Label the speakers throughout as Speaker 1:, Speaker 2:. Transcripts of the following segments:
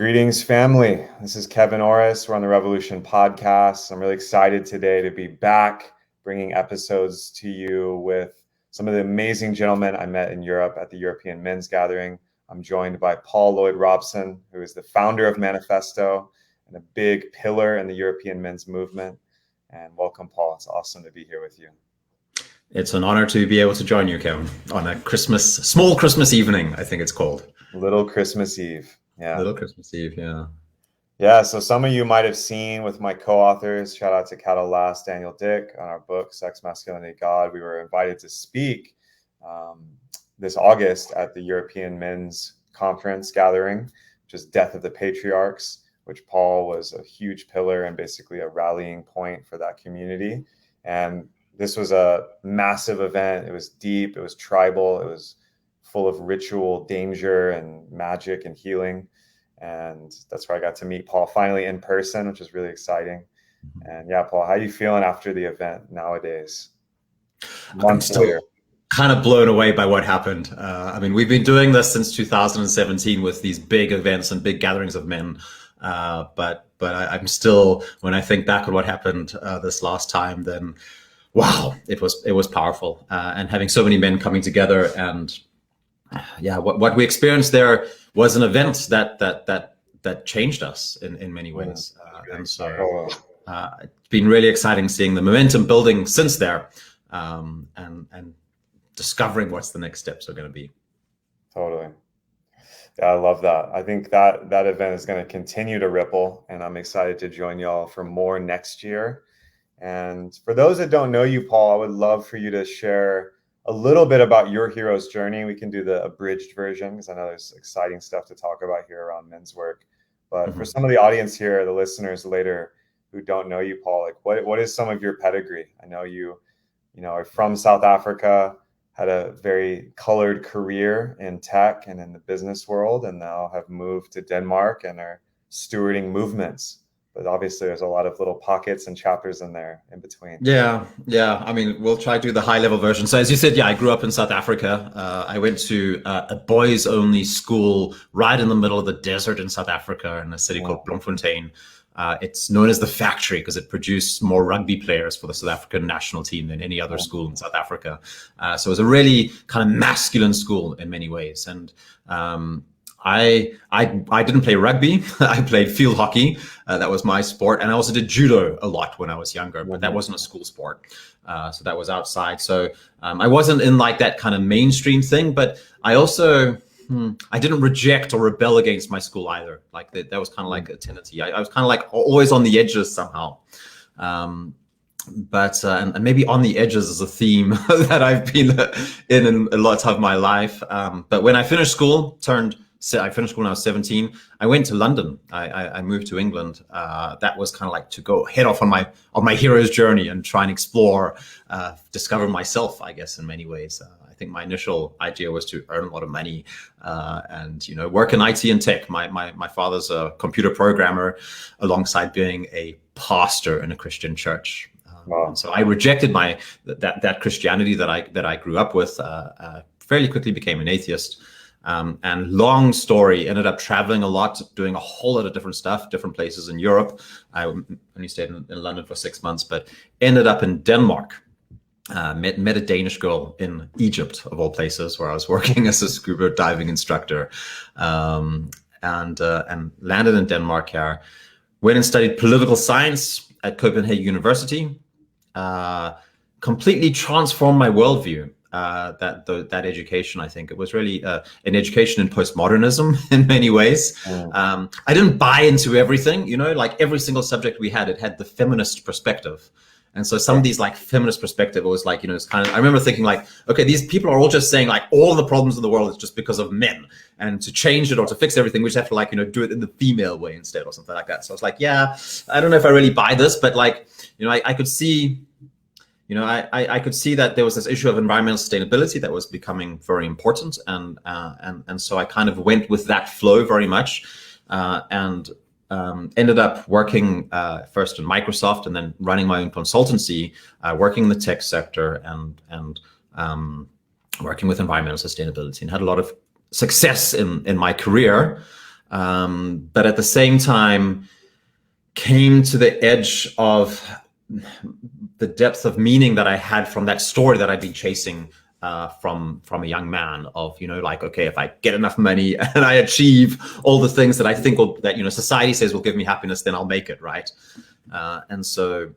Speaker 1: Greetings, family. This is Kevin Orris. We're on the Revolution podcast. I'm really excited today to be back bringing episodes to you with some of the amazing gentlemen I met in Europe at the European Men's Gathering. I'm joined by Paul Lloyd-Robson, who is the founder of Manifesto and a big pillar in the European men's movement. And welcome, Paul. It's awesome to be here with you.
Speaker 2: It's an honor to be able to join you, Kevin, on a small Christmas evening, I think it's called.
Speaker 1: Little Christmas Eve. Yeah.
Speaker 2: Little Christmas Eve, yeah.
Speaker 1: Yeah, so some of you might have seen with my co-authors, shout out to Cattle Last, Daniel Dick, on our book, Sex, Masculinity, God. We were invited to speak this August at the European Men's Conference Gathering, which is Death of the Patriarchs, which Paul was a huge pillar and basically a rallying point for that community. And this was a massive event. It was deep, it was tribal, it was full of ritual danger and magic and healing. And that's where I got to meet Paul finally in person, which is really exciting. And yeah, Paul, how are you feeling after the event nowadays?
Speaker 2: I'm still kind of blown away by what happened. I mean, we've been doing this since 2017 with these big events and big gatherings of men. But I'm still, when I think back on what happened this last time, then wow, it was powerful. And having so many men coming together, and yeah, what we experienced there was an event that changed us in many ways. And so it's been really exciting seeing the momentum building since there, and discovering what's the next steps are going to be.
Speaker 1: Totally. Yeah, I love that. I think that event is going to continue to ripple, and I'm excited to join y'all for more next year. And for those that don't know you, Paul, I would love for you to share a little bit about your hero's journey. We can do the abridged version because I know there's exciting stuff to talk about here around men's work. But for some of the audience here, the listeners later who don't know you, Paul, like what is some of your pedigree? I know you are from South Africa, had a very colored career in tech and in the business world, and now have moved to Denmark and are stewarding movements. But obviously there's a lot of little pockets and chapters in there in between.
Speaker 2: Yeah. I mean, we'll try to do the high level version. So as you said, yeah, I grew up in South Africa. I went to a boys only school right in the middle of the desert in South Africa in a city called Bloemfontein. It's known as the factory because it produced more rugby players for the South African national team than any other school in South Africa. So it was a really kind of masculine school in many ways. And I didn't play rugby. I played field hockey. That was my sport. And I also did judo a lot when I was younger, but that wasn't a school sport. So that was outside. So I wasn't in like that kind of mainstream thing, but I also, I didn't reject or rebel against my school either. Like that was kind of like a tendency. I was kind of like always on the edges somehow. But and maybe on the edges is a theme that I've been in a lot of my life. But when I finished school, I finished school when I was 17. I went to London. I moved to England. That was kind of like to go head off on my hero's journey and try and explore, discover myself, I guess, in many ways. I think my initial idea was to earn a lot of money and work in IT and tech. My father's a computer programmer alongside being a pastor in a Christian church. Wow. And so I rejected that Christianity that I grew up with. Fairly quickly became an atheist. And long story, ended up traveling a lot, doing a whole lot of different stuff, different places in Europe. I only stayed in London for 6 months, but ended up in Denmark. Met a Danish girl in Egypt, of all places, where I was working as a scuba diving instructor, and landed in Denmark here. Went and studied political science at Copenhagen University. Completely transformed my worldview. That education, I think it was really an education in postmodernism in many ways. I didn't buy into everything, like every single subject we had, it had the feminist perspective. And so some of these like feminist perspective was like, it's kind of, I remember thinking like, okay, these people are all just saying like all the problems in the world is just because of men, and to change it or to fix everything, we just have to like, do it in the female way instead or something like that. So I was like, yeah, I don't know if I really buy this, but like, I could see, I could see that there was this issue of environmental sustainability that was becoming very important, and so I kind of went with that flow very much, and ended up working first in Microsoft and then running my own consultancy, working in the tech sector and working with environmental sustainability, and had a lot of success in my career. but at the same time came to the edge of the depth of meaning that I had from that story that I'd been chasing from a young man of, like, okay, if I get enough money and I achieve all the things that I think that society says will give me happiness, then I'll make it, right? And so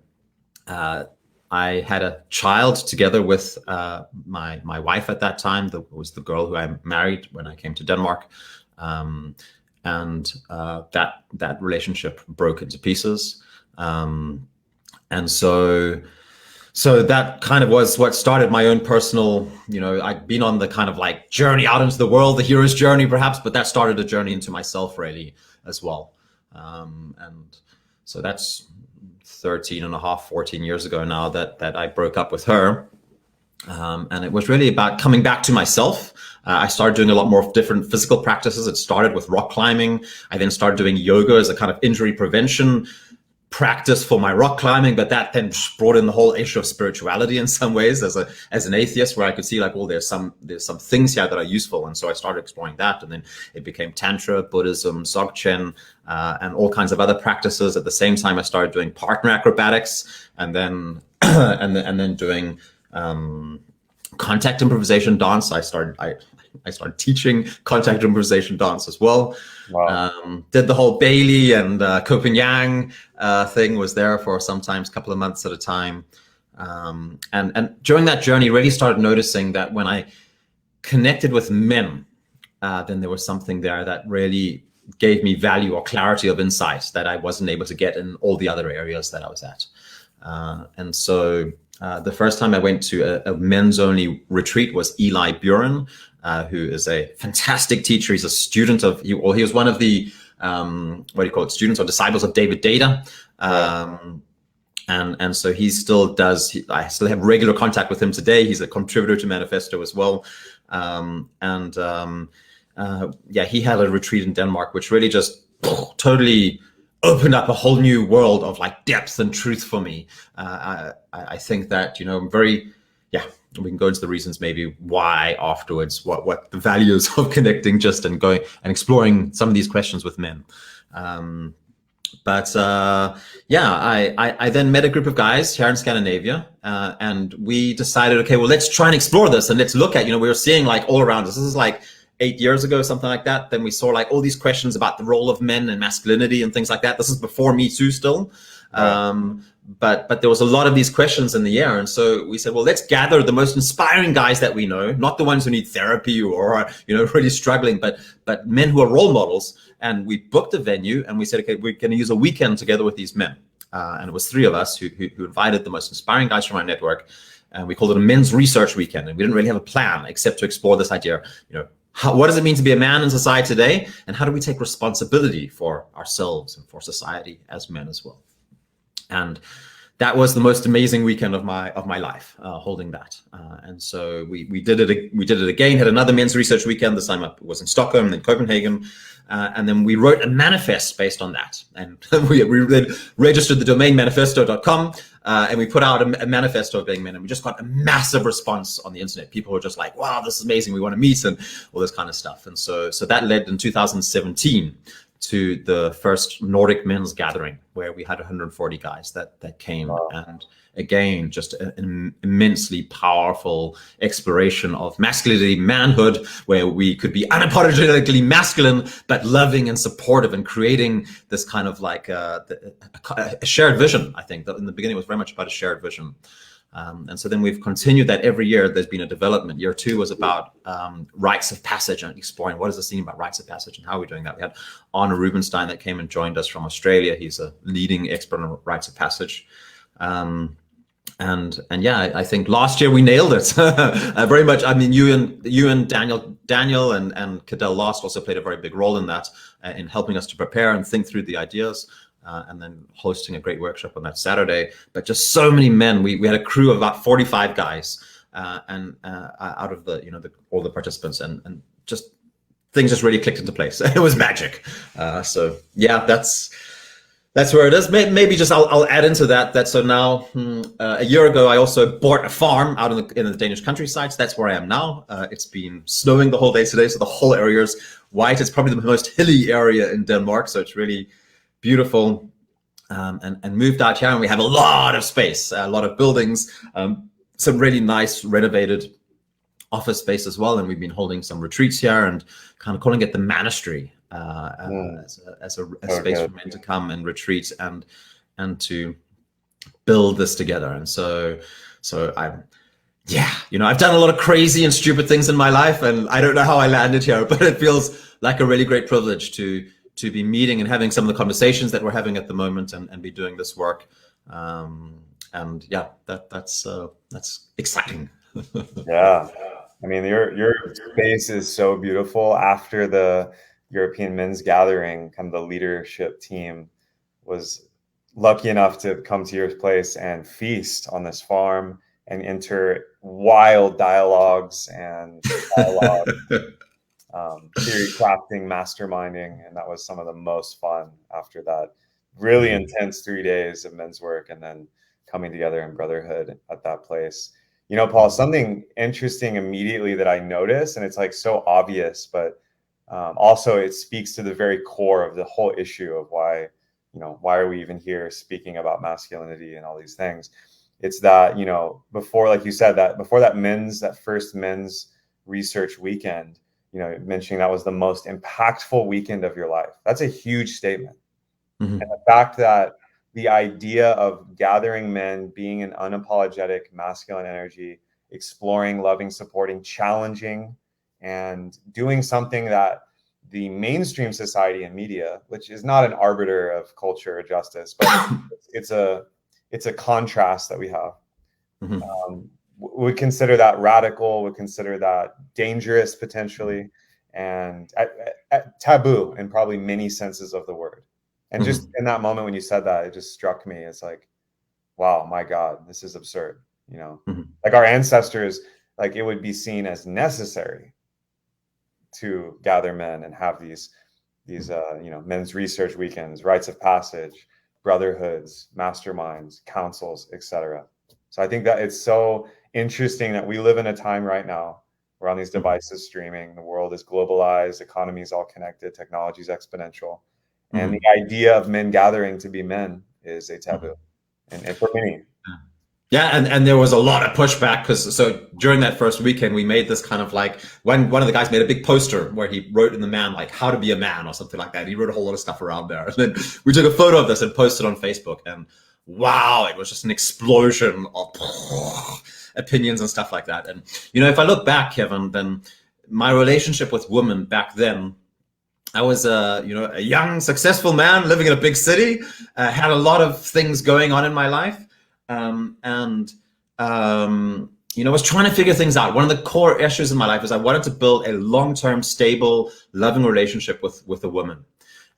Speaker 2: I had a child together with my wife at that time. That was the girl who I married when I came to Denmark, and that relationship broke into pieces. And so that kind of was what started my own personal, I'd been on the kind of like journey out into the world, the hero's journey perhaps, but that started a journey into myself really as well. And so that's 13 and a half, 14 years ago now that I broke up with her. And it was really about coming back to myself. I started doing a lot more different physical practices. It started with rock climbing. I then started doing yoga as a kind of injury prevention practice for my rock climbing, but that then brought in the whole issue of spirituality in some ways as an atheist, where I could see like, well, there's some things here that are useful. And so I started exploring that. And then it became Tantra, Buddhism, Dzogchen, and all kinds of other practices. At the same time, I started doing partner acrobatics and then, and then doing, contact improvisation dance. I started teaching contact improvisation dance as well. Wow. Did the whole Bailey and Copenhagen thing, was there for sometimes a couple of months at a time. And during that journey, really started noticing that when I connected with men, then there was something there that really gave me value or clarity of insight that I wasn't able to get in all the other areas that I was at. And so the first time I went to a men's only retreat was Eli Buren, who is a fantastic teacher. He's a student of, he was one of the, students or disciples of David Data. And so he still does, I still have regular contact with him today. He's a contributor to Manifesto as well. He had a retreat in Denmark, which really just totally opened up a whole new world of like depth and truth for me. I think that, we can go into the reasons maybe why afterwards, what the values of connecting just and going and exploring some of these questions with men. I then met a group of guys here in Scandinavia, and we decided, okay, well, let's try and explore this and let's look at, we were seeing like all around us. This is like 8 years ago, something like that. Then we saw like all these questions about the role of men and masculinity and things like that. This is before Me Too still. Right. But there was a lot of these questions in the air. And so we said, well, let's gather the most inspiring guys that we know, not the ones who need therapy or are, really struggling, but men who are role models. And we booked a venue and we said, okay, we're going to use a weekend together with these men. And it was 3 of us who invited the most inspiring guys from our network. And we called it a men's research weekend. And we didn't really have a plan except to explore this idea, what does it mean to be a man in society today? And how do we take responsibility for ourselves and for society as men as well? And that was the most amazing weekend of my life, holding that. And so we did it again, had another men's research weekend. This time it was in Stockholm and then Copenhagen. And then we wrote a manifest based on that. And we registered the domain manifesto.com. And we put out a manifesto of being men, and we just got a massive response on the internet. People were just like, wow, this is amazing. We want to meet and all this kind of stuff. And so that led in 2017 to the first Nordic men's gathering, where we had 140 guys that came. Wow. And again, just an immensely powerful exploration of masculinity, manhood, where we could be unapologetically masculine, but loving and supportive, and creating this kind of like a shared vision. I think that in the beginning it was very much about a shared vision. And so then we've continued that every year. There's been a development. Year 2 was about rites of passage and exploring what is this thing about rites of passage and how are we doing that. We had Arne Rubinstein that came and joined us from Australia. He's a leading expert on rites of passage. I think last year we nailed it very much. I mean, you and Daniel and Cadell Last also played a very big role in that, in helping us to prepare and think through the ideas. And then hosting a great workshop on that Saturday. But just so many men. We had a crew of about 45 guys, and out of all the participants, and just things just really clicked into place. It was magic. That's That's where it is. Maybe just I'll add into that. So now, a year ago, I also bought a farm out in the Danish countryside. So that's where I am now. It's been snowing the whole day today, so the whole area is white. It's probably the most hilly area in Denmark, so it's really beautiful. And moved out here, and we have a lot of space, a lot of buildings, some really nice renovated office space as well. And we've been holding some retreats here and kind of calling it the monastery. As a space for men to come and retreat and to build this together. And so I'm, I've done a lot of crazy and stupid things in my life, and I don't know how I landed here, but it feels like a really great privilege to be meeting and having some of the conversations that we're having at the moment, and be doing this work. And yeah, that's exciting.
Speaker 1: Yeah. I mean, your space is so beautiful. After the European Men's Gathering, kind of the leadership team was lucky enough to come to your place and feast on this farm and enter wild dialogues and dialogue, theory crafting, masterminding. And that was some of the most fun after that really intense 3 days of men's work, and then coming together in brotherhood at that place. You know, Paul, something interesting immediately that I noticed, and it's like so obvious, but also it speaks to the very core of the whole issue of why are we even here speaking about masculinity and all these things. It's that, before, like you said, that before that first men's research weekend, mentioning that was the most impactful weekend of your life. That's a huge statement. And the fact that the idea of gathering men, being an unapologetic masculine energy, exploring, loving, supporting, challenging, and doing something that the mainstream society and media, which is not an arbiter of culture or justice, but it's a contrast that we have, would consider that radical, would consider that dangerous potentially, and taboo in probably many senses of the word. And just in that moment when you said that, it just struck me. It's like, wow, my God, this is absurd. Like our ancestors, like it would be seen as necessary to gather men and have these men's research weekends, rites of passage, brotherhoods, masterminds, councils, etc. So I think that it's so interesting that we live in a time right now. We're on these devices streaming. The world is globalized. Economy is all connected. Technology is exponential. And the idea of men gathering to be men is a taboo, and for many.
Speaker 2: Yeah, and there was a lot of pushback because during that first weekend we made this kind of like one of the guys made a big poster where he wrote in the man like how to be a man or something like that. He wrote a whole lot of stuff around there, and then we took a photo of this and posted on Facebook, and wow, it was just an explosion of opinions and stuff like that. And if I look back, Kevin, then my relationship with women back then, I was a young, successful man living in a big city, had a lot of things going on in my life, and was trying to figure things out. One of the core issues in my life is I wanted to build a long-term, stable, loving relationship with a woman.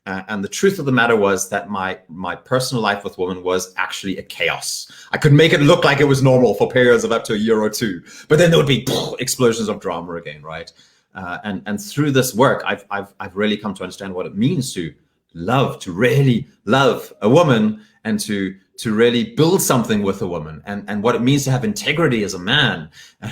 Speaker 2: And the truth of the matter was that my personal life with women was actually a chaos. I could make it look like it was normal for periods of up to a year or two, but then there would be explosions of drama again, right? And through this work, I've really come to understand what it means to really love a woman, and to really build something with a woman, and what it means to have integrity as a man,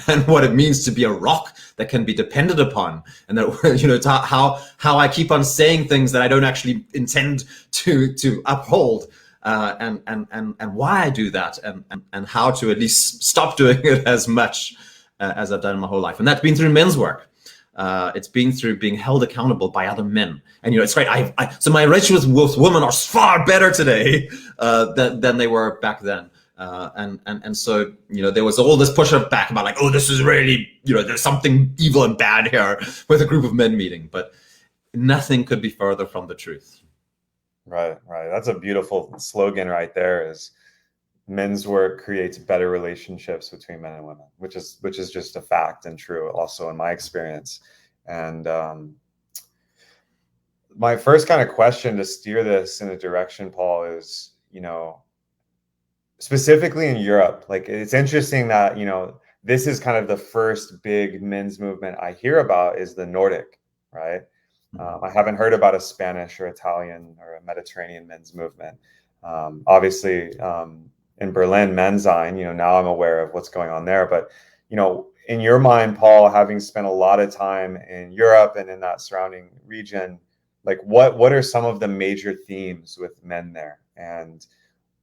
Speaker 2: and what it means to be a rock that can be depended upon, and that how I keep on saying things that I don't actually intend to uphold, and why I do that, and how to at least stop doing it as much as I've done my whole life. And that's been through men's work. It's been through being held accountable by other men, and it's great. So my relationships with women are far better today than they were back then. And so there was all this push back about like, oh, this is really there's something evil and bad here with a group of men meeting, but nothing could be further from the truth.
Speaker 1: Right. That's a beautiful slogan right there. Is men's work creates better relationships between men and women, which is just a fact and true also in my experience. And my first kind of question to steer this in a direction, Paul, is, specifically in Europe, like it's interesting that, this is kind of the first big men's movement I hear about is the Nordic, right? I haven't heard about a Spanish or Italian or a Mediterranean men's movement. Obviously, in Berlin, Men's now I'm aware of what's going on there. But, in your mind, Paul, having spent a lot of time in Europe and in that surrounding region, like what are some of the major themes with men there? And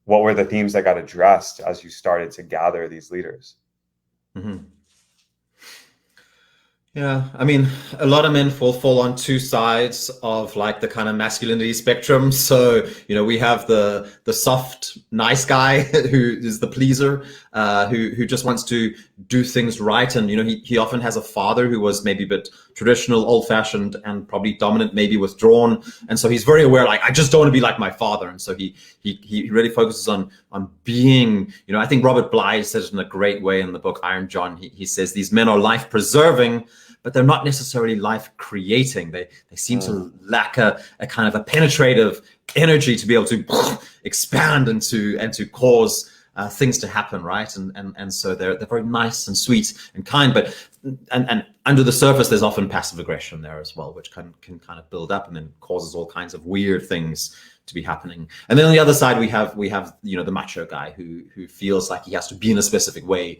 Speaker 1: what were the themes that got addressed as you started to gather these leaders?
Speaker 2: Mm-hmm. Yeah, I mean, a lot of men fall on two sides of like the kind of masculinity spectrum. So, we have the soft, nice guy who is the pleaser, who just wants to do things right. And, he often has a father who was maybe a bit traditional, old fashioned, and probably dominant, maybe withdrawn. And so he's very aware, like, I just don't want to be like my father. And so he really focuses on being, I think Robert Bly says it in a great way in the book Iron John. He says these men are life preserving, but they're not necessarily life creating. They seem to lack a kind of a penetrative energy to be able to expand and to cause things to happen, right? And so they're very nice and sweet and kind, but and under the surface there's often passive aggression there as well, which can kind of build up and then causes all kinds of weird things to be happening. And then on the other side we have the macho guy who feels like he has to be in a specific way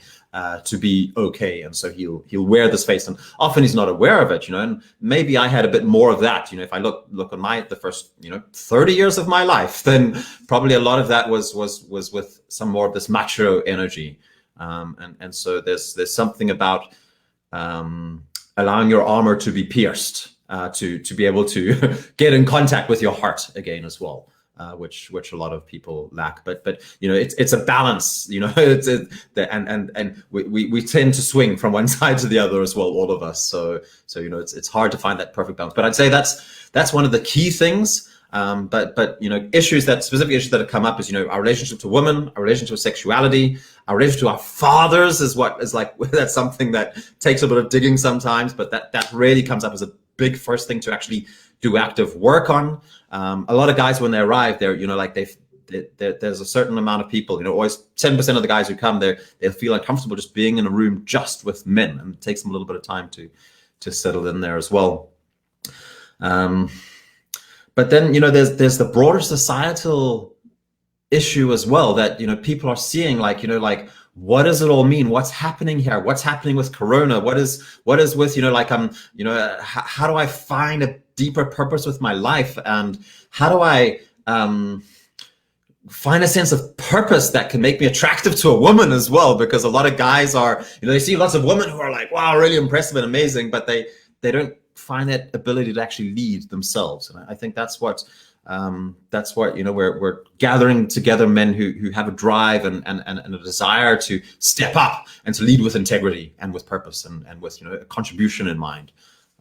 Speaker 2: to be okay, and so he'll wear this face, and often he's not aware of it, and maybe I had a bit more of that. If I look on the first 30 years of my life, then probably a lot of that was with some more of this macho energy, and so there's something about allowing your armor to be pierced, to be able to get in contact with your heart again as well, which a lot of people lack. But it's a balance, and we tend to swing from one side to the other as well, all of us. So it's hard to find that perfect balance. But I'd say that's one of the key things. But specific issues that have come up is our relationship to women, our relationship to sexuality, our relationship to our fathers is like that's something that takes a bit of digging sometimes, but that really comes up as a big first thing to actually do active work on. A lot of guys when they arrive, they're there's a certain amount of people, always 10% of the guys who come there, they'll feel uncomfortable just being in a room just with men, and it takes them a little bit of time to settle in there as well. But then, there's the broader societal issue as well that, people are seeing, like, what does it all mean? What's happening here? What's happening with Corona? What is with, how do I find a deeper purpose with my life? And how do I find a sense of purpose that can make me attractive to a woman as well? Because a lot of guys are, they see lots of women who are like, wow, really impressive and amazing, but they don't find that ability to actually lead themselves. And I think that's what we're gathering together men who have a drive and a desire to step up and to lead with integrity and with purpose and with a contribution in mind.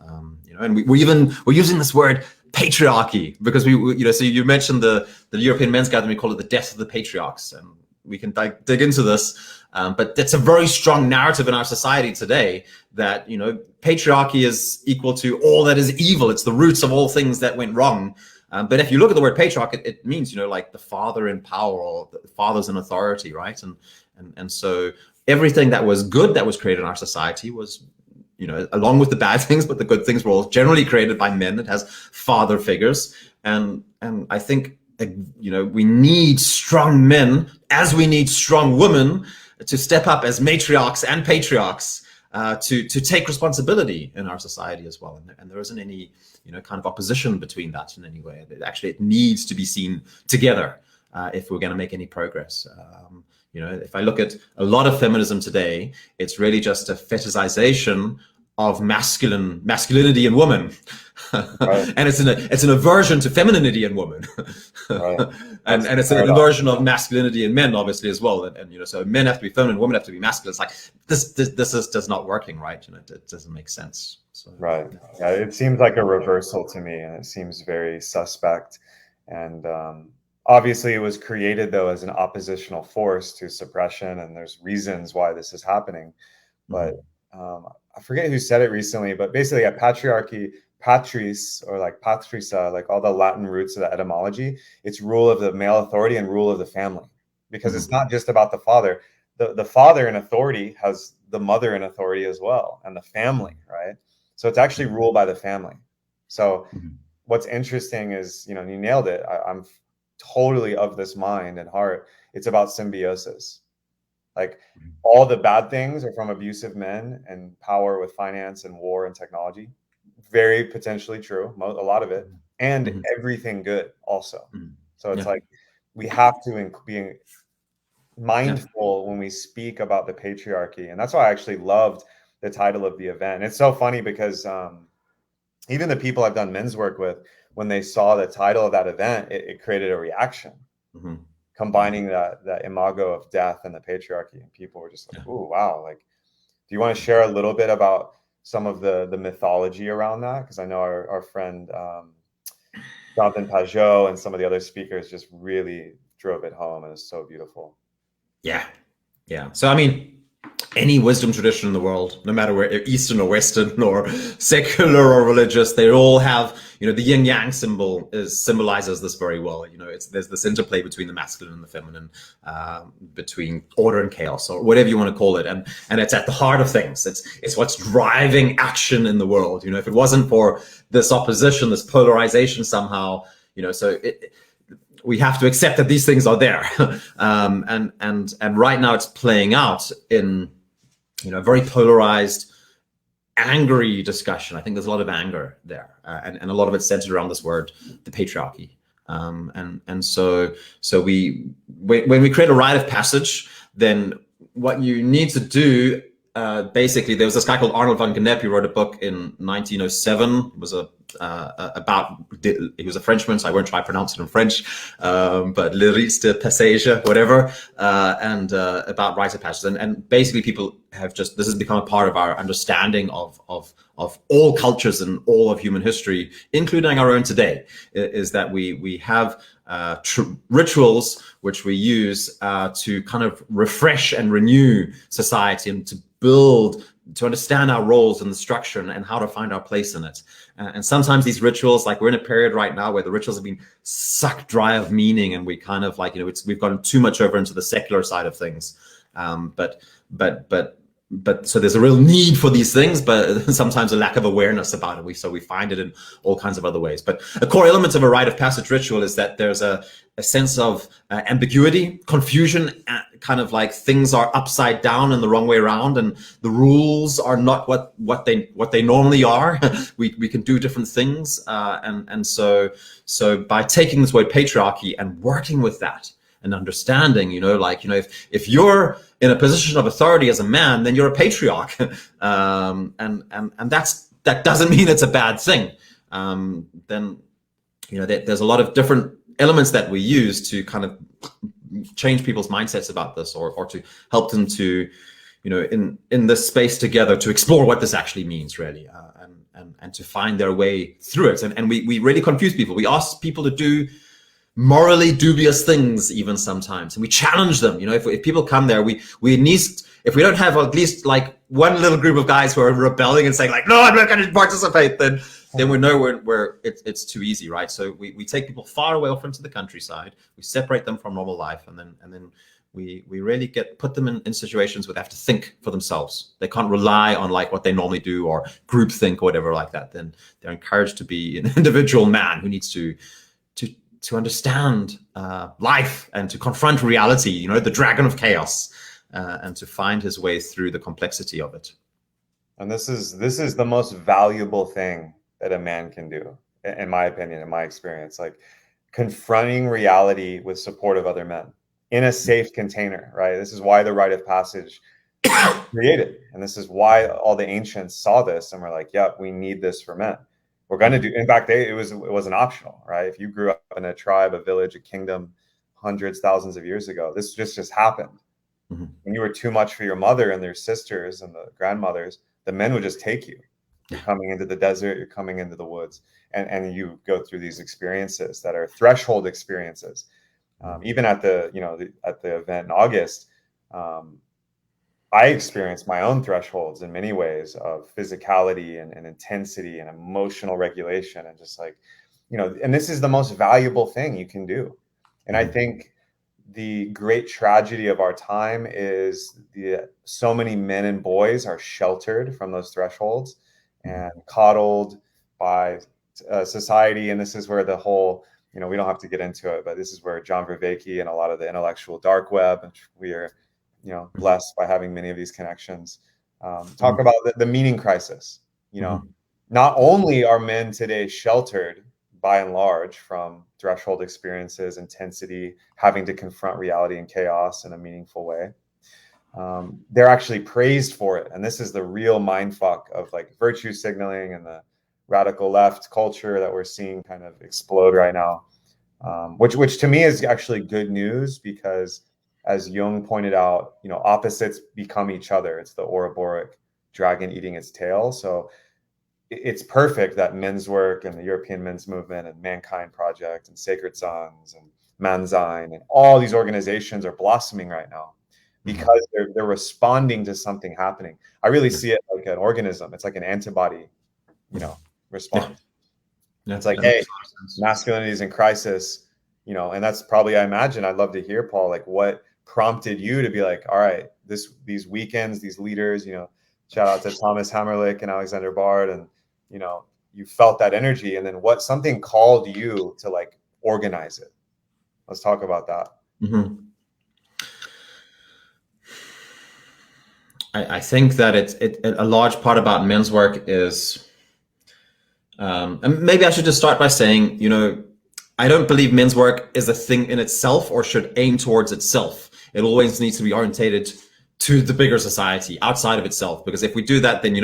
Speaker 2: And we're using this word patriarchy because so you mentioned the European men's gathering, we call it the death of the patriarchs, and we can dig into this. But it's a very strong narrative in our society today that, patriarchy is equal to all that is evil. It's the roots of all things that went wrong. But if you look at the word patriarch, it means, like the father in power or the fathers in authority, right? And so everything that was good that was created in our society was, along with the bad things, but the good things were all generally created by men. It has father figures. And I think, we need strong men as we need strong women to step up as matriarchs and patriarchs, to take responsibility in our society as well. And there isn't any, kind of opposition between that in any way. Actually, it needs to be seen together if we're going to make any progress. If I look at a lot of feminism today, it's really just a fetishization of masculinity in women. Right. And it's an aversion to femininity in women. Right. and it's an aversion of masculinity in men, obviously, as well. And so men have to be feminine, women have to be masculine. It's like this is not working, right? It doesn't make sense. So,
Speaker 1: right. Yeah, it seems like a reversal to me, and it seems very suspect. And obviously, it was created though as an oppositional force to suppression, and there's reasons why this is happening. But I forget who said it recently, but basically a patriarchy, patris, or like patrisa, like all the Latin roots of the etymology, it's rule of the male authority and rule of the family, because it's not just about the father. The father in authority has the mother in authority as well, and the family, right? So it's actually ruled by the family. So
Speaker 2: Mhm.
Speaker 1: what's interesting is, you nailed it. I'm totally of this mind and heart. It's about symbiosis. Like all the bad things are from abusive men and power with finance and war and technology. Very potentially true, a lot of it, and
Speaker 2: Mhm.
Speaker 1: everything good also.
Speaker 2: Mhm.
Speaker 1: So it's
Speaker 2: Yeah.
Speaker 1: like we have to be
Speaker 2: Yeah.
Speaker 1: mindful when we speak about the patriarchy. And that's why I actually loved the title of the event. And it's so funny because even the people I've done men's work with, when they saw the title of that event, it created a reaction,
Speaker 2: Mhm. Yeah.
Speaker 1: combining that imago of death and the patriarchy. And people were just like,
Speaker 2: Yeah.
Speaker 1: "Ooh, wow!" Like, do you want to share a little bit about some of the mythology around that? Because I know our friend Jonathan Pajot and some of the other speakers just really drove it home, and it's so beautiful.
Speaker 2: Yeah. Yeah. So I mean, any wisdom tradition in the world, no matter where Eastern or Western or secular or religious, they all have, the yin yang symbol symbolizes this very well. There's this interplay between the masculine and the feminine, between order and chaos, or whatever you want to call it, and it's at the heart of things. It's what's driving action in the world. If it wasn't for this opposition, this polarization somehow, so we have to accept that these things are there, and right now it's playing out in a very polarized, angry discussion. I think there's a lot of anger there, and a lot of it's centered around this word, the patriarchy. And so when we create a rite of passage, then what you need to do, basically, there was this guy called Arnold van Gennep who wrote a book in 1907. It was he was a Frenchman, so I won't try to pronounce it in French, but Le Rite de Passage, whatever, and about Rite of Passage. And basically people have this has become a part of our understanding of all cultures and all of human history, including our own today, is that we have rituals which we use to kind of refresh and renew society, and to understand our roles in the structure and how to find our place in it. And sometimes these rituals, like we're in a period right now where the rituals have been sucked dry of meaning, and we kind of like, we've gone too much over into the secular side of things. But so there's a real need for these things, but sometimes a lack of awareness about it. So we find it in all kinds of other ways. But a core element of a rite of passage ritual is that there's a sense of ambiguity, confusion, kind of like things are upside down and the wrong way around, and the rules are not what they normally are. we can do different things, and so by taking this word patriarchy and working with that and understanding, if you're in a position of authority as a man, then you're a patriarch, and that doesn't mean it's a bad thing. Then there's a lot of different elements that we use to kind of change people's mindsets about this, or to help them to, in this space together, to explore what this actually means, really, and to find their way through it. And we really confuse people. We ask people to do morally dubious things even sometimes, and we challenge them. If people come there, we need, if we don't have at least like one little group of guys who are rebelling and saying like, no, I'm not going to participate, then we know where it's too easy, right? So we take people far away off into the countryside, we separate them from normal life, and then we really put them in situations where they have to think for themselves. They can't rely on like what they normally do, or group think or whatever like that. Then they're encouraged to be an individual man who needs to understand life and to confront reality, the dragon of chaos, and to find his way through the complexity of it.
Speaker 1: And this is the most valuable thing that a man can do, in my opinion, in my experience. Like confronting reality with support of other men in a safe container, right? This is why the rite of passage created, and this is why all the ancients saw this and were like, "Yeah, we need this for men. We're going to do." In fact, it wasn't optional, right? If you grew up in a tribe, a village, a kingdom, hundreds, thousands of years ago, this just happened.
Speaker 2: Mm-hmm.
Speaker 1: When you were too much for your mother and their sisters and the grandmothers, the men would just take you. You're coming into the desert, you're coming into the woods, and you go through these experiences that are threshold experiences. Even at the at the event in August, I experienced my own thresholds in many ways of physicality and intensity and emotional regulation, and just like, and this is the most valuable thing you can do. And I think the great tragedy of our time is so many men and boys are sheltered from those thresholds and coddled by society, and this is where the whole, we don't have to get into it, but this is where John Vervaeke and a lot of the intellectual dark web, which we are, blessed by having many of these connections, talk about the meaning crisis. Not only are men today sheltered by and large from threshold experiences, intensity, having to confront reality and chaos in a meaningful way, they're actually praised for it. And this is the real mindfuck of like virtue signaling and the radical left culture that we're seeing kind of explode right now, which to me is actually good news, because as Jung pointed out, opposites become each other. It's the Ouroboros dragon eating its tail. So it's perfect that men's work and the European men's movement and Mankind Project and Sacred Sons and Manzine and all these organizations are blossoming right now, because they're responding to something happening. I really see it like an organism. It's like an antibody, response.
Speaker 2: Yeah.
Speaker 1: It's like, hey, masculinity is in crisis, and that's probably, I imagine, I'd love to hear, Paul, like what prompted you to be like, all right, these weekends, these leaders, shout out to Thomas Hammerlich and Alexander Bard, and you felt that energy, and then something called you to like organize it. Let's talk about that.
Speaker 2: I think that a large part about men's work is, and maybe I should just start by saying, I don't believe men's work is a thing in itself or should aim towards itself. It always needs to be orientated to the bigger society outside of itself, because if we do that, then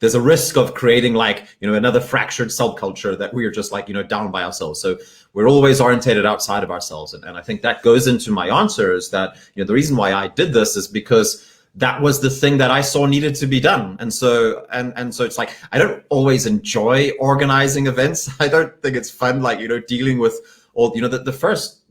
Speaker 2: there's a risk of creating like another fractured subculture that we are just like down by ourselves. So we're always orientated outside of ourselves, and I think that goes into my answer, is that the reason why I did this is because that was the thing that I saw needed to be done. And so it's like, I don't always enjoy organizing events. I don't think it's fun, like, dealing with all, the first,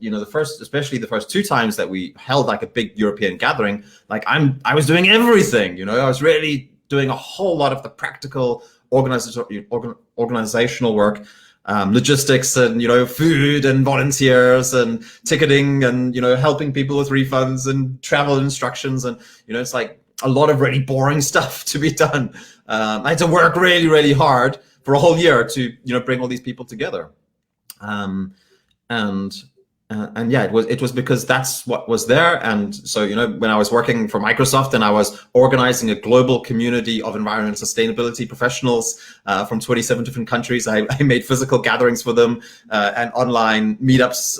Speaker 2: especially the first 2 times that we held like a big European gathering, like I was doing everything, I was really doing a whole lot of the practical organizational work, logistics and, food and volunteers and ticketing and, helping people with refunds and travel instructions. And, it's like a lot of really boring stuff to be done. I had to work really, really hard for a whole year to, bring all these people together. And yeah, it was because that's what was there. And so, when I was working for Microsoft and I was organizing a global community of environment and sustainability professionals from 27 different countries, I made physical gatherings for them and online meetups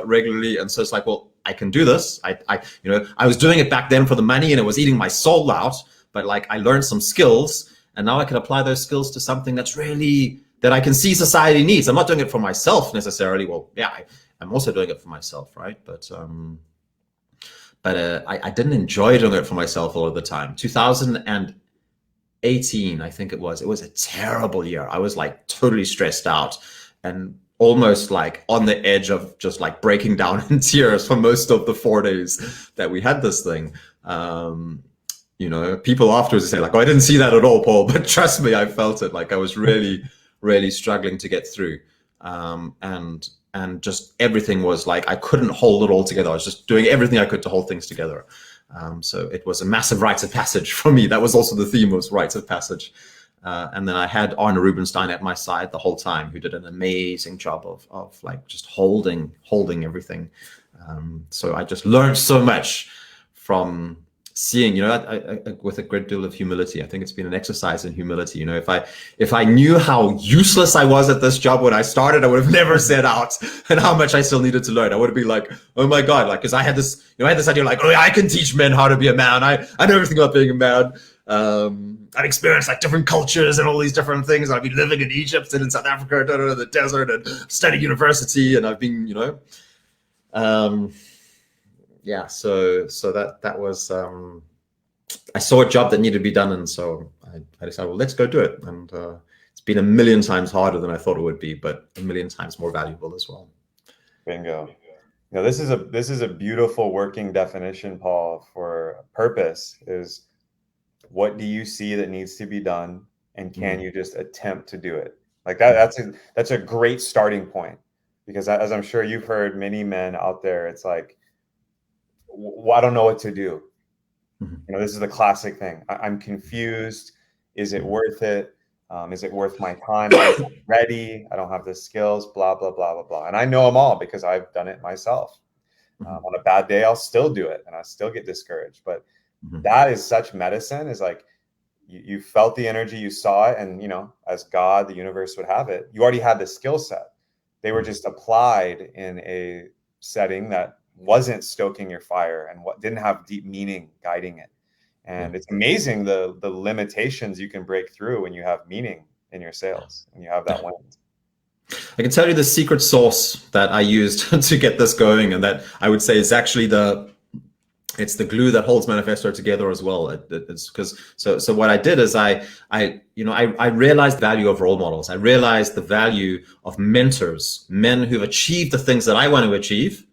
Speaker 2: regularly. And so it's like, well, I can do this. I was doing it back then for the money and it was eating my soul out, but like I learned some skills, and now I can apply those skills to something that's really, that I can see society needs. I'm not doing it for myself necessarily. Well, yeah, I'm also doing it for myself, right? But I didn't enjoy doing it for myself all of the time. 2018, I think it was a terrible year. I was like totally stressed out and almost like on the edge of just like breaking down in tears for most of the 4 days that we had this thing. People afterwards say like, oh, I didn't see that at all, Paul, but trust me, I felt it. Like I was really, really struggling to get through. And just everything was like, I couldn't hold it all together. I was just doing everything I could to hold things together. So it was a massive rite of passage for me. That was also the theme, was rites of passage. And then I had Arne Rubinstein at my side the whole time, who did an amazing job of like just holding everything. So I just learned so much from seeing, with a great deal of humility. I think it's been an exercise in humility. If I knew how useless I was at this job when I started, I would have never set out, and how much I still needed to learn. I would have been like, oh my God, like, because I had this idea like, oh yeah, I can teach men how to be a man. I know everything about being a man. I've experienced like different cultures and all these different things. I've been living in Egypt and in South Africa, in the desert, and studied university, and I've been, yeah, so that was, I saw a job that needed to be done, and so I decided, well, let's go do it. And it's been a million times harder than I thought it would be, but a million times more valuable as well.
Speaker 1: Bingo. This is a beautiful working definition, Paul, for purpose. Is what do you see that needs to be done, and can you just attempt to do it? Like that's a great starting point, because as I'm sure you've heard many men out there, it's like, I don't know what to do. This is the classic thing. I'm confused. Is it worth it? Is it worth my time? I'm not ready. I don't have the skills, blah, blah, blah, blah, blah. And I know them all because I've done it myself. On a bad day, I'll still do it and I still get discouraged. But that is such medicine, is like, you felt the energy, you saw it, and, you know, as God, the universe would have it, you already had the skill set. They were just applied in a setting that wasn't stoking your fire and what didn't have deep meaning guiding it. And it's amazing the limitations you can break through when you have meaning in your sales and you have that wind.
Speaker 2: I can tell you the secret sauce that I used to get this going, and that I would say is actually it's the glue that holds Manifesto together as well. It's because so what I did is I realized the value of role models. I realized the value of mentors, men who've achieved the things that I want to achieve,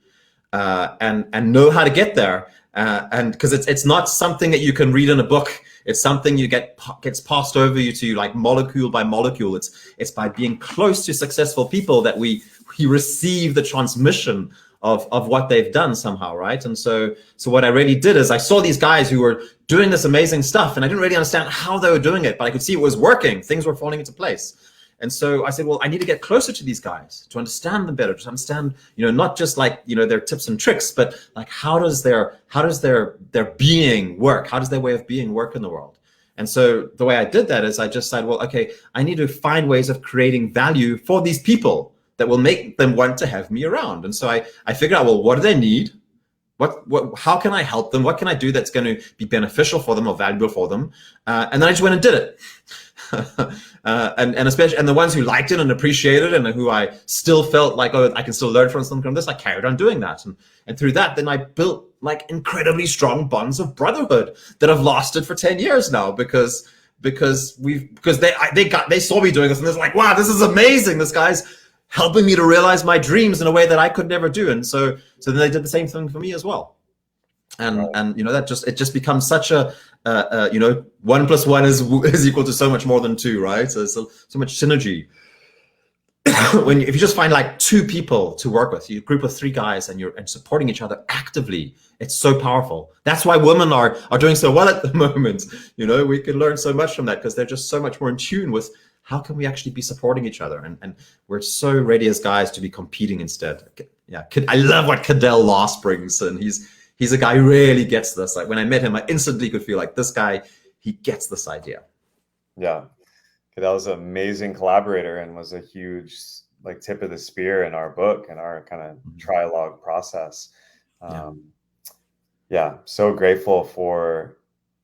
Speaker 2: and know how to get there. And because it's not something that you can read in a book. It's something gets passed over you to, like, molecule by molecule. It's by being close to successful people that we receive the transmission of what they've done somehow, right? And so what I really did is I saw these guys who were doing this amazing stuff, and I didn't really understand how they were doing it, but I could see it was working. Things were falling into place. And so I said, well, I need to get closer to these guys to understand them better, to understand, not just like, their tips and tricks, but like, how does their being work? How does their way of being work in the world? And so the way I did that is I just said, well, okay, I need to find ways of creating value for these people that will make them want to have me around. And so I figured out, well, what do they need? How can I help them? What can I do that's going to be beneficial for them or valuable for them? And then I just went and did it. And especially, and the ones who liked it and appreciated it and who I still felt like, oh, I can still learn from something from this, I carried on doing that. And through that, then I built like incredibly strong bonds of brotherhood that have lasted for 10 years now because they saw me doing this and they're like, wow, this is amazing. This guy's helping me to realize my dreams in a way that I could never do. And so then they did the same thing for me as well. And that it just becomes such a 1 + 1 is equal to so much more than 2, right? So much synergy. If you just find like 2 people to work with, you group of 3 guys and you're supporting each other actively, it's so powerful. That's why women are doing so well at the moment. We can learn so much from that because they're just so much more in tune with how can we actually be supporting each other, and we're so ready as guys to be competing instead. Yeah, I love what Cadell Loss brings, and he's a guy who really gets this. Like when I met him, I instantly could feel like this guy, he gets this idea. Yeah.
Speaker 1: Cadell's an amazing collaborator and was a huge like tip of the spear in our book and our kind of trialogue process. So grateful for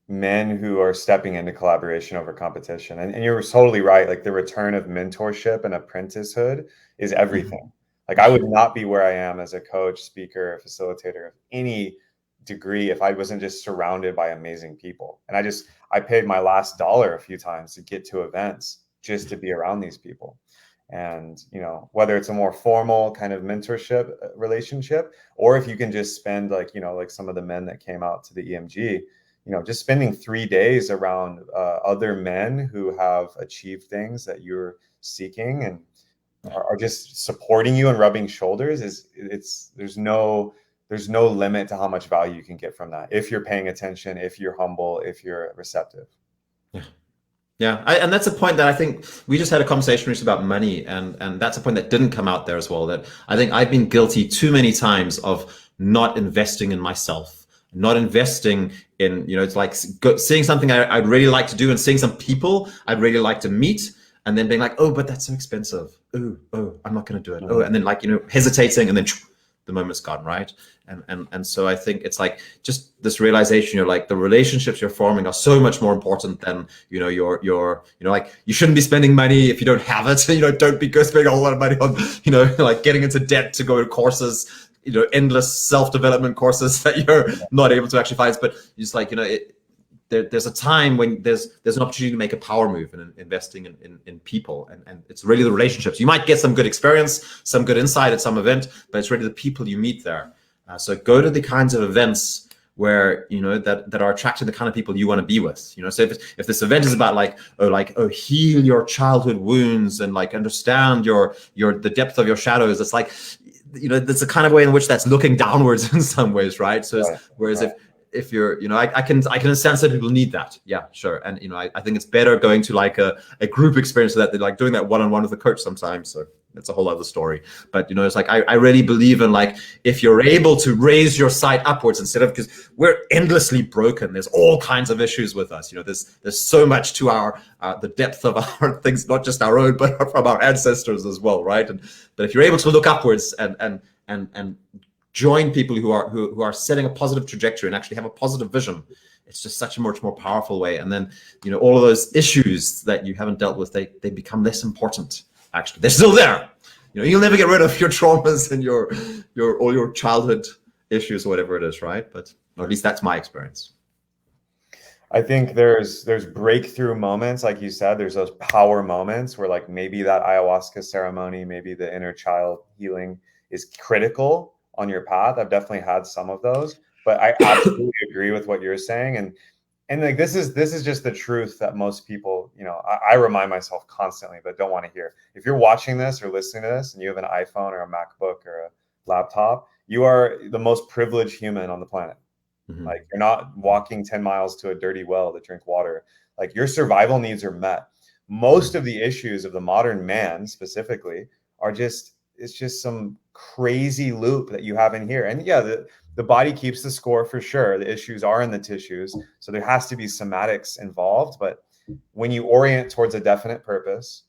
Speaker 1: men who are stepping into collaboration over competition. And you're totally right. Like the return of mentorship and apprenticehood is everything. Like I would not be where I am as a coach, speaker, facilitator of any degree if I wasn't just surrounded by amazing people. And I paid my last dollar a few times to get to events just to be around these people. And, whether it's a more formal kind of mentorship relationship, or if you can just spend like some of the men that came out to the EMG, just spending 3 days around other men who have achieved things that you're seeking and are just supporting you and rubbing shoulders there's no limit to how much value you can get from that if you're paying attention, if you're humble, if you're receptive.
Speaker 2: And that's a point that I think we just had a conversation recently about money, and that's a point that didn't come out there as well, that I think I've been guilty too many times of not investing in myself, not investing in, it's like seeing something I'd really like to do and seeing some people I'd really like to meet, and then being like, oh, but that's so expensive. Oh, I'm not going to do it. Oh, and then hesitating, and then the moment's gone, right? And so I think it's like just this realization, you're like the relationships you're forming are so much more important than your like you shouldn't be spending money if you don't have it. Don't be spending a whole lot of money on like getting into debt to go to courses, endless self-development courses that you're not able to actually find. But just like there's a time when there's an opportunity to make a power move in investing in people, and it's really the relationships. You might get some good experience, some good insight at some event, but it's really the people you meet there. So go to the kinds of events where that are attracting the kind of people you want to be with. So if this event is about heal your childhood wounds and like understand the depth of your shadows, it's like that's the kind of way in which that's looking downwards in some ways, right? So whereas if you're, I can understand that people need that. Yeah, sure. And, I think it's better going to like a group experience that they're like doing that one-on-one with the coach sometimes. So that's a whole other story. But, it's like, I really believe in like, if you're able to raise your sight upwards instead of, because we're endlessly broken. There's all kinds of issues with us. There's so much to the depth of our things, not just our own, but from our ancestors as well. Right. But if you're able to look upwards and join people who are setting a positive trajectory and actually have a positive vision, it's just such a much more powerful way. And then, all of those issues that you haven't dealt with, they become less important. Actually, they're still there. You'll never get rid of your traumas and all your childhood issues or whatever it is, right? But or at least that's my experience.
Speaker 1: I think there's breakthrough moments, like you said. There's those power moments where like maybe that ayahuasca ceremony, maybe the inner child healing is critical on your path. I've definitely had some of those, but I absolutely agree with what you're saying. And like, this is just the truth that most people, I remind myself constantly, but don't want to hear. If you're watching this or listening to this and you have an iPhone or a MacBook or a laptop, you are the most privileged human on the planet. Mm-hmm. Like, you're not walking 10 miles to a dirty well to drink water. Like, your survival needs are met. Most of the issues of the modern man specifically are it's just some crazy loop that you have in here. And yeah, the body keeps the score for sure. The issues are in the tissues. So there has to be somatics involved. But when you orient towards a definite purpose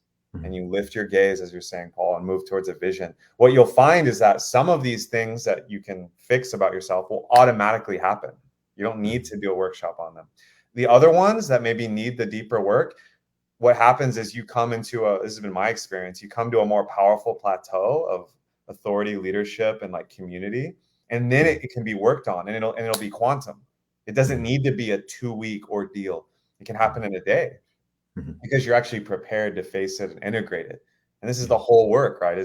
Speaker 1: and you lift your gaze, as you're saying, Paul, and move towards a vision, what you'll find is that some of these things that you can fix about yourself will automatically happen. You don't need to do a workshop on them. The other ones that maybe need the deeper work, what happens is you come into this has been my experience, you come to a more powerful plateau of authority, leadership, and like community. And then it can be worked on, and it'll be quantum. It doesn't need to be a 2-week ordeal. It can happen in a day because you're actually prepared to face it and integrate it. And this is the whole work, right?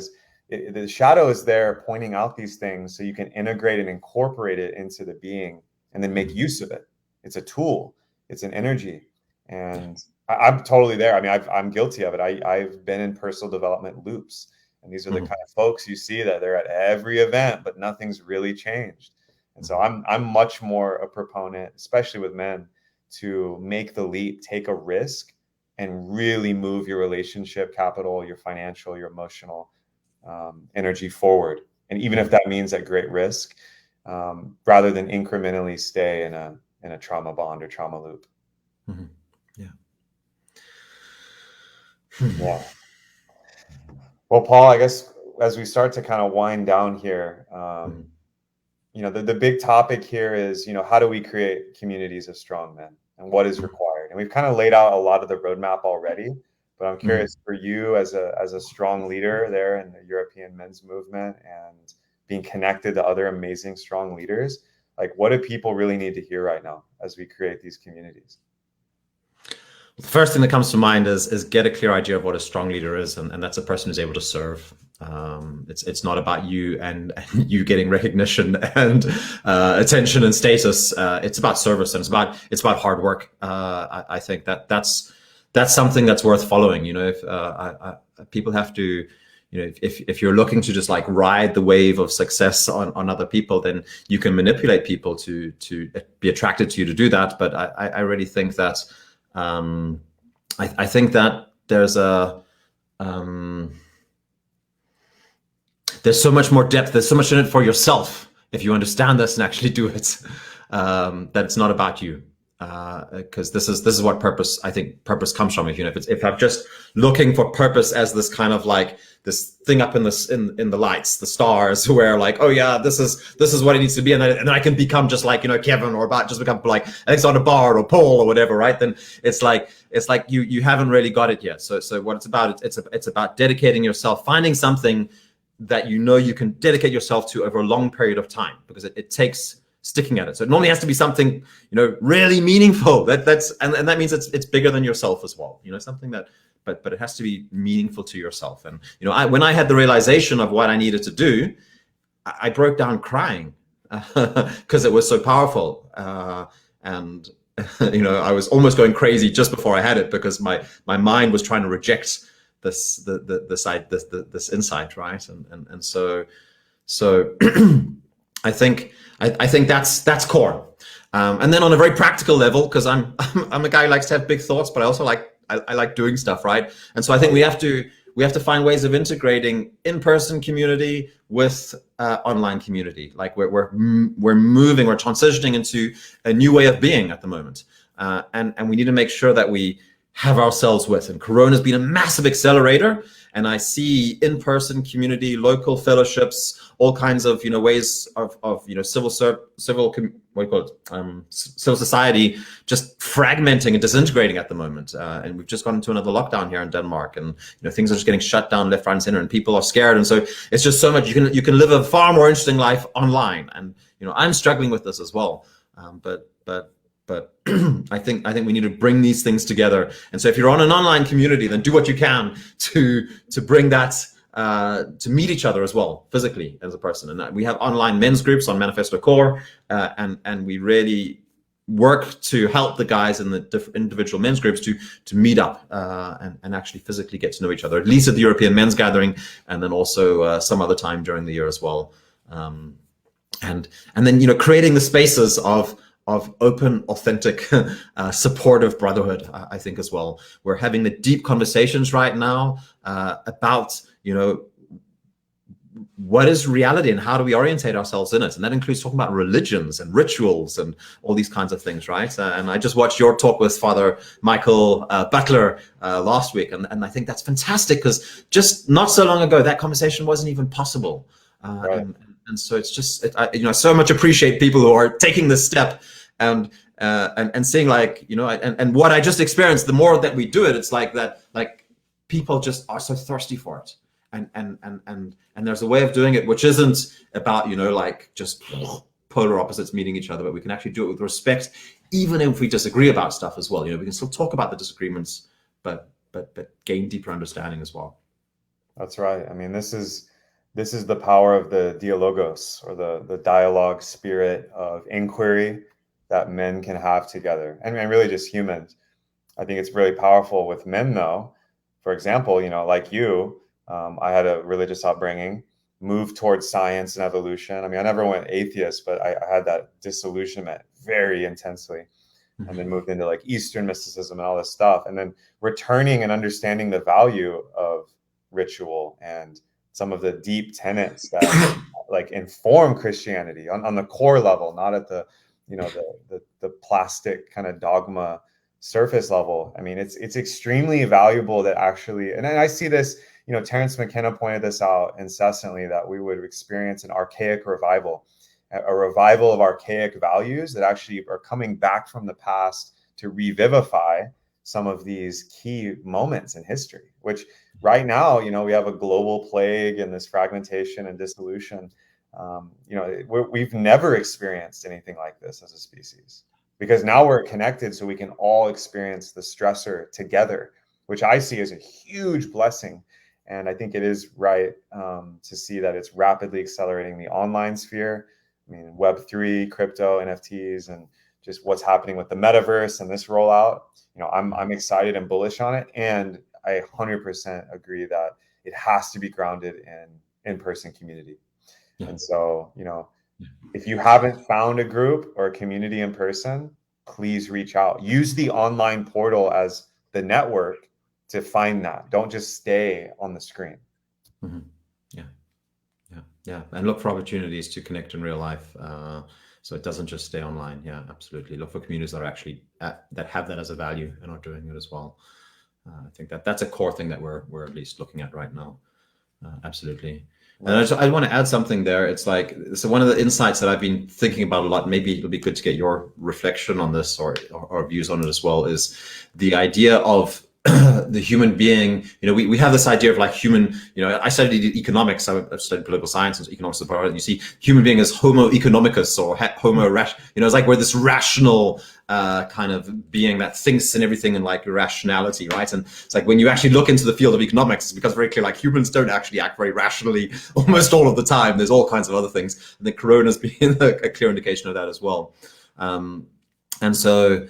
Speaker 1: The shadow is there pointing out these things so you can integrate and incorporate it into the being and then make use of it. It's a tool. It's an energy. And I'm totally there. I mean, I'm guilty of it. I've been in personal development loops. And these are the kind of folks you see that they're at every event, but nothing's really changed. And so I'm much more a proponent, especially with men, to make the leap, take a risk, and really move your relationship capital, your financial, your emotional energy forward. And even if that means at great risk, rather than incrementally stay in a trauma bond or trauma loop.
Speaker 2: Mm-hmm. Yeah.
Speaker 1: Yeah. Well, Paul, I guess as we start to kind of wind down here, the big topic here is, how do we create communities of strong men and what is required? And we've kind of laid out a lot of the roadmap already, but I'm curious for you as a strong leader there in the European men's movement and being connected to other amazing, strong leaders, like what do people really need to hear right now as we create these communities?
Speaker 2: The first thing that comes to mind is get a clear idea of what a strong leader is, and that's a person who's able to serve. It's not about you and you getting recognition and attention and status. It's about service, and it's about hard work. I think that's something that's worth following. If people have to, if you're looking to just like ride the wave of success on other people, then you can manipulate people to be attracted to you to do that. But I really think that. I think that there's so much more depth. There's so much in it for yourself if you understand this and actually do it. That it's not about you, because this is what purpose. I think purpose comes from. If I'm just looking for purpose as this kind of like this thing up in the lights, the stars, where like, oh yeah, this is what it needs to be, and then I can become just like Kevin, or just become like Alexander Bard or Paul or whatever, right? Then it's like you haven't really got it yet. So what it's about, it's about dedicating yourself, finding something that you can dedicate yourself to over a long period of time, because it takes sticking at it. So it normally has to be something really meaningful. That's and that means it's bigger than yourself as well. Something that. But it has to be meaningful to yourself. And when I had the realization of what I needed to do, I broke down crying because it was so powerful. And I was almost going crazy just before I had it, because my mind was trying to reject this insight, right? And so I think that's core. And then on a very practical level, because I'm a guy who likes to have big thoughts, but I also I like doing stuff, right? And so I think we have to find ways of integrating in-person community with online community. Like we're moving, we're transitioning into a new way of being at the moment, and we need to make sure that we have ourselves with. And Corona has been a massive accelerator. And I see in-person community, local fellowships, all kinds of ways of civil society just fragmenting and disintegrating at the moment. And we've just gone into another lockdown here in Denmark, and things are just getting shut down left, right, and center, and people are scared. And so it's just so much. You can live a far more interesting life online. And I'm struggling with this as well. But I think we need to bring these things together. And so if you're on an online community, then do what you can to bring that to meet each other as well physically as a person. And we have online men's groups on Manifesto Core, and we really work to help the guys in the individual men's groups to meet up and actually physically get to know each other, at least at the European Men's Gathering, and then also some other time during the year as well. And then creating the spaces of open, authentic, supportive brotherhood, I think as well. We're having the deep conversations right now about, what is reality and how do we orientate ourselves in it? And that includes talking about religions and rituals and all these kinds of things, right? And I just watched your talk with Father Michael Butler last week, and I think that's fantastic, because just not so long ago, that conversation wasn't even possible.
Speaker 1: Right.
Speaker 2: And so it's just, I so much appreciate people who are taking this step and seeing and what I just experienced. The more that we do it, it's like that, like people just are so thirsty for it, and there's a way of doing it which isn't about just polar opposites meeting each other, but we can actually do it with respect, even if we disagree about stuff as well. We can still talk about the disagreements, but gain deeper understanding as well.
Speaker 1: That's right. I mean, this is the power of the dialogos, or the dialogue spirit of inquiry that men can have together, and really just humans. I think it's really powerful with men, though. For example, like you, I had a religious upbringing, moved towards science and evolution. I mean, I never went atheist, but I had that disillusionment very intensely, and then moved into like Eastern mysticism and all this stuff, and then returning and understanding the value of ritual and some of the deep tenets that like inform Christianity on the core level, not at the the plastic kind of dogma surface level. I mean, it's extremely valuable that actually, and I see this, Terence McKenna pointed this out incessantly, that we would experience an archaic revival, a revival of archaic values that actually are coming back from the past to revivify some of these key moments in history, which right now, we have a global plague and this fragmentation and dissolution. We've never experienced anything like this as a species, because now we're connected, so we can all experience the stressor together, which I see as a huge blessing. And I think it is right to see that it's rapidly accelerating the online sphere. I mean, Web3, crypto, NFTs, and just what's happening with the metaverse and this rollout. I'm excited and bullish on it, and I 100% agree that it has to be grounded in in-person community. Yeah. And so, if you haven't found a group or a community in person, please reach out. Use the online portal as the network to find that. Don't just stay on the screen.
Speaker 2: Mm-hmm. Yeah. And look for opportunities to connect in real life. So it doesn't just stay online. Yeah, absolutely. Look for communities that are actually that have that as a value and are doing it as well. I think that's a core thing that we're at least looking at right now. Absolutely. And I want to add something there. It's like, so one of the insights that I've been thinking about a lot, maybe it'll be good to get your reflection on this or views on it as well, is the idea of the human being. We have this idea of like human, I studied economics, I've studied political science and economics, and you see human being as homo economicus or homo it's like we're this rational kind of being that thinks in everything in like rationality, right? And it's like when you actually look into the field of economics, it's becomes very clear like humans don't actually act very rationally almost all of the time. There's all kinds of other things, and the corona's been a clear indication of that as well. And so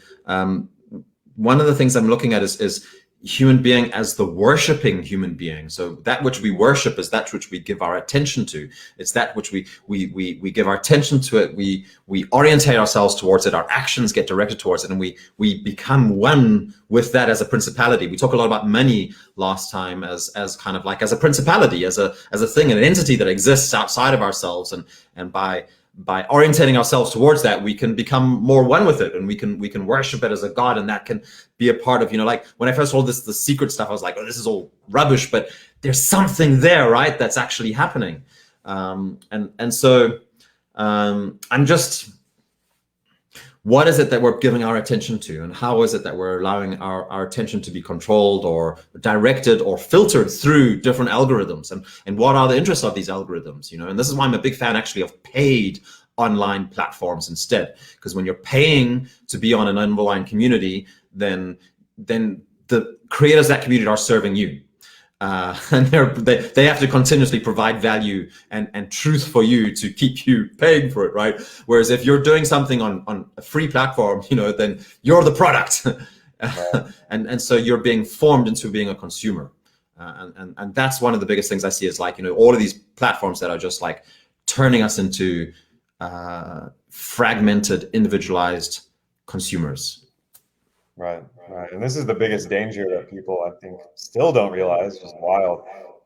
Speaker 2: one of the things I'm looking at is human being as the worshiping human being. So that which we worship is that which we give our attention to. It's that which we give our attention to it. We orientate ourselves towards it. Our actions get directed towards it, and we become one with that as a principality. We talk a lot about money last time as kind of like as a principality, as a thing, an entity that exists outside of ourselves, and by orientating ourselves towards that, we can become more one with it, and we can worship it as a god, and that can be a part of, like when I first saw the secret stuff, I was like, oh, this is all rubbish, but there's something there, right? That's actually happening. So I'm just, what is it that we're giving our attention to, and how is it that we're allowing our attention to be controlled or directed or filtered through different algorithms, and what are the interests of these algorithms, and this is why I'm a big fan actually of paid online platforms instead, because when you're paying to be on an online community, then the creators of that community are serving you. And they have to continuously provide value and truth for you to keep you paying for it, right? Whereas if you're doing something on a free platform, then you're the product. And so you're being formed into being a consumer. And that's one of the biggest things I see is like, all of these platforms that are just like turning us into fragmented, individualized consumers.
Speaker 1: Right. And this is the biggest danger that people, I think, still don't realize, just wild.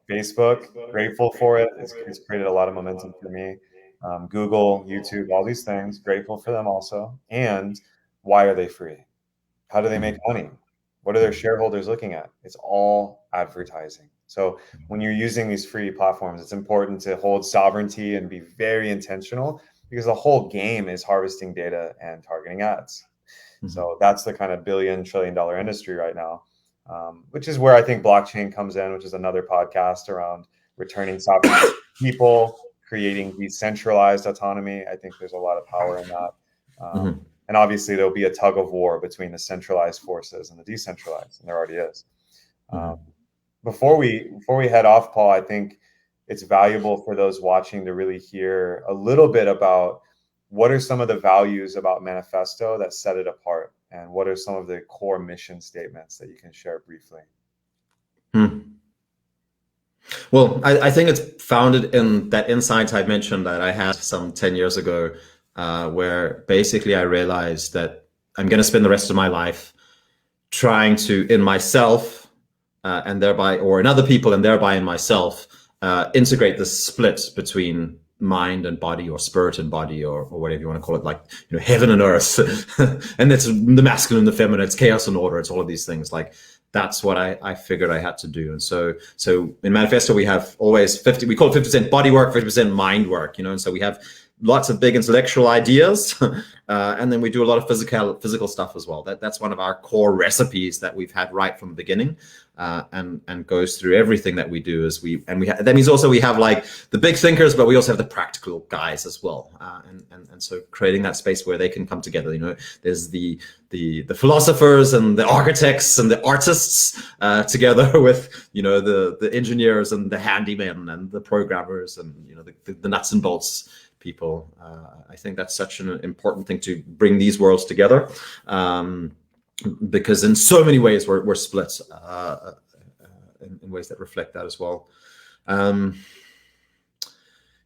Speaker 1: Facebook, grateful for it. It's created a lot of momentum for me. Google, YouTube, all these things, grateful for them also. And why are they free? How do they make money? What are their shareholders looking at? It's all advertising. So when you're using these free platforms, it's important to hold sovereignty and be very intentional, because the whole game is harvesting data and targeting ads. So that's the kind of billion-trillion-dollar industry right now, which is where I think blockchain comes in, which is another podcast around returning sovereignty to people, creating decentralized autonomy. I think there's a lot of power in that. And obviously, there'll be a tug of war between the centralized forces and the decentralized, and there already is. Before we head off, Paul, I think it's valuable for those watching to really hear a little bit about what are some of the values about Manifesto that set it apart, and what are some of the core mission statements that you can share briefly?
Speaker 2: Well, I think it's founded in that insight I mentioned that I had some 10 years ago, where basically I realized that I'm going to spend the rest of my life trying to, in myself, and thereby, or in other people and thereby in myself, integrate the split between mind and body, or spirit and body, or whatever you want to call it, like heaven and earth. And it's the masculine and the feminine, it's chaos and order, it's all of these things. Like that's what I figured I had to do. And so in Manifesto we have always we call it 50% body work, 50% mind work, and so we have lots of big intellectual ideas, and then we do a lot of physical stuff as well. That's one of our core recipes that we've had right from the beginning, and goes through everything that we do. That means also we have like the big thinkers, but we also have the practical guys as well, and so creating that space where they can come together. There's the philosophers and the architects and the artists together with the engineers and the handymen and the programmers and the nuts and bolts people. I think that's such an important thing, to bring these worlds together, because in so many ways we're split, in ways that reflect that as well. And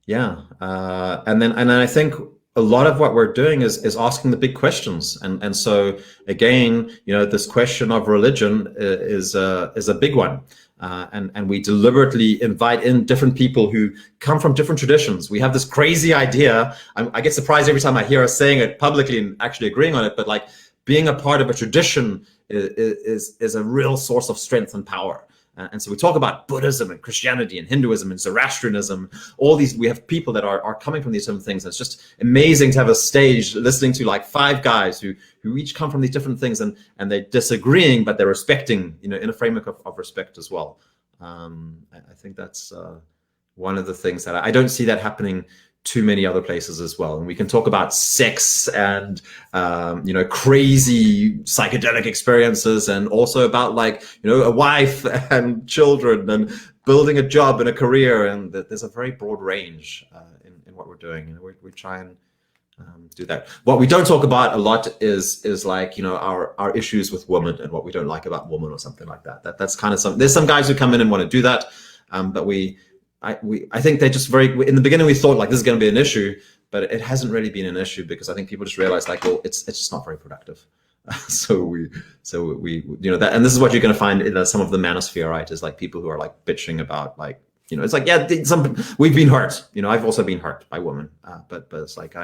Speaker 2: then I think a lot of what we're doing is asking the big questions, and so again, this question of religion is a big one. And we deliberately invite in different people who come from different traditions. We have this crazy idea. I get surprised every time I hear us saying it publicly and actually agreeing on it, but like being a part of a tradition is a real source of strength and power. And so we talk about Buddhism and Christianity and Hinduism and Zoroastrianism, all these, we have people that are coming from these different things. And it's just amazing to have a stage listening to like 5 guys who each come from these different things, and they're disagreeing, but they're respecting, in a framework of respect as well. I think that's one of the things that I don't see that happening too many other places as well. And we can talk about sex and crazy psychedelic experiences, and also about like a wife and children and building a job and a career, and that there's a very broad range in what we're doing. We try and do that. What we don't talk about a lot is like, you know, our issues with women and what we don't like about women or something like that. That's kind of there's some guys who come in and want to do that, but I think they just in the beginning we thought like this is going to be an issue, but it hasn't really been an issue because I think people just realize like, well, it's just not very productive. So we you know that, and this is what you're going to find in some of the manosphere, right? Is like people who are like bitching about like, you know, it's like, yeah, we've been hurt. You know, I've also been hurt by women, but it's like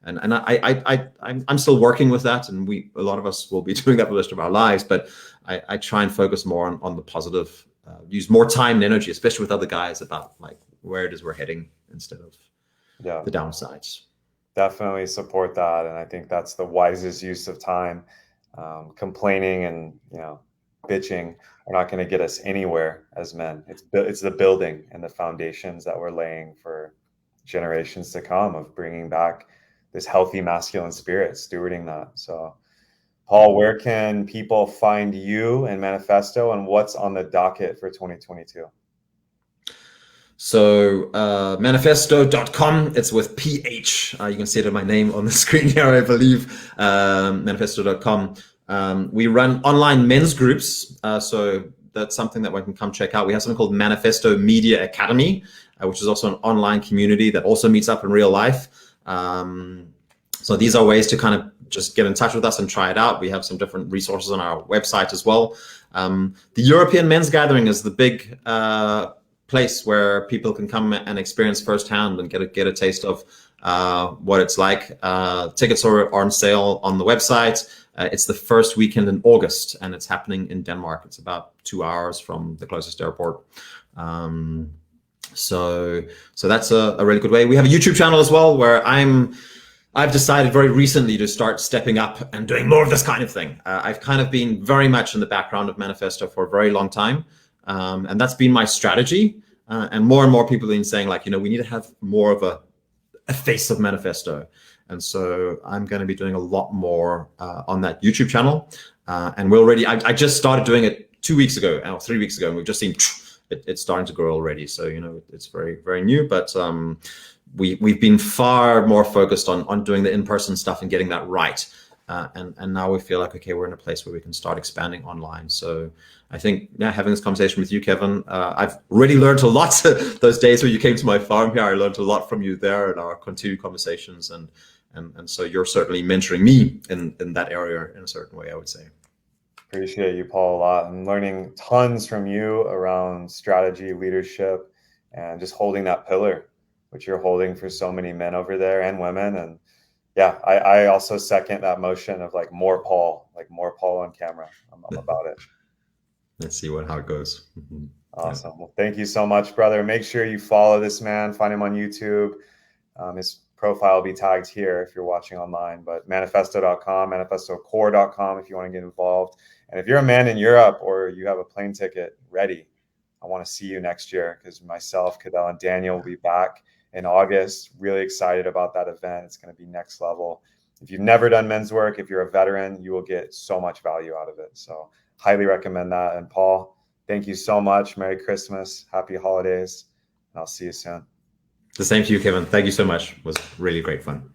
Speaker 2: I'm still working with that, and a lot of us will be doing that for the rest of our lives. But I try and focus more on the positive, use more time and energy, especially with other guys, about like where it is we're heading instead of the downsides.
Speaker 1: Definitely support that, and I think that's the wisest use of time. Complaining and, you know, bitching are not going to get us anywhere as men. It's the building and the foundations that we're laying for generations to come of bringing back this healthy masculine spirit, stewarding that. So, Paul, where can people find you and Manifesto, and what's on the docket for 2022?
Speaker 2: So manifesto.com, it's with PH. You can see it in my name on the screen here, I believe. Manifesto.com. We run online men's groups. So that's something that one can come check out. We have something called Manifesto Media Academy, which is also an online community that also meets up in real life. So these are ways to kind of just get in touch with us and try it out. We have some different resources on our website as well. The European Men's Gathering is the big place where people can come and experience firsthand and get a taste of what it's like. Tickets are on sale on the website. It's the first weekend in August, and it's happening in Denmark. It's about 2 hours from the closest airport. So that's a really good way. We have a YouTube channel as well where I've decided very recently to start stepping up and doing more of this kind of thing. I've kind of been very much in the background of Manifesto for a very long time. And that's been my strategy. And more people have been saying like, you know, we need to have more of a face of Manifesto. And so I'm going to be doing a lot more on that YouTube channel. And I just started doing it 2 weeks ago, or 3 weeks ago, and we've just seen it's starting to grow already. So, you know, it's very, very new, but we've been far more focused on doing the in-person stuff and getting that right. And now we feel like, okay, we're in a place where we can start expanding online. So I think having this conversation with you, Kevin, I've really learned a lot. Those days where you came to my farm here, I learned a lot from you there, and our continued conversations. And so you're certainly mentoring me in that area in a certain way, I would say.
Speaker 1: Appreciate you, Paul, a lot. I'm learning tons from you around strategy, leadership, and just holding that pillar, which you're holding for so many men over there and women. And yeah, I also second that motion of like more Paul on camera. I'm about it.
Speaker 2: Let's see how it goes.
Speaker 1: Awesome. Well, thank you so much, brother. Make sure you follow this man, find him on YouTube. His profile will be tagged here if you're watching online, but manifesto.com, manifestocore.com if you want to get involved. And if you're a man in Europe or you have a plane ticket ready, I want to see you next year, because myself, Cadell, and Daniel will be back in August. Really excited about that event. It's going to be next level. If you've never done men's work, if you're a veteran, you will get so much value out of it. So highly recommend that. And Paul, thank you so much. Merry Christmas. Happy holidays. And I'll see you soon.
Speaker 2: The same to you, Kevin. Thank you so much. It was really great fun.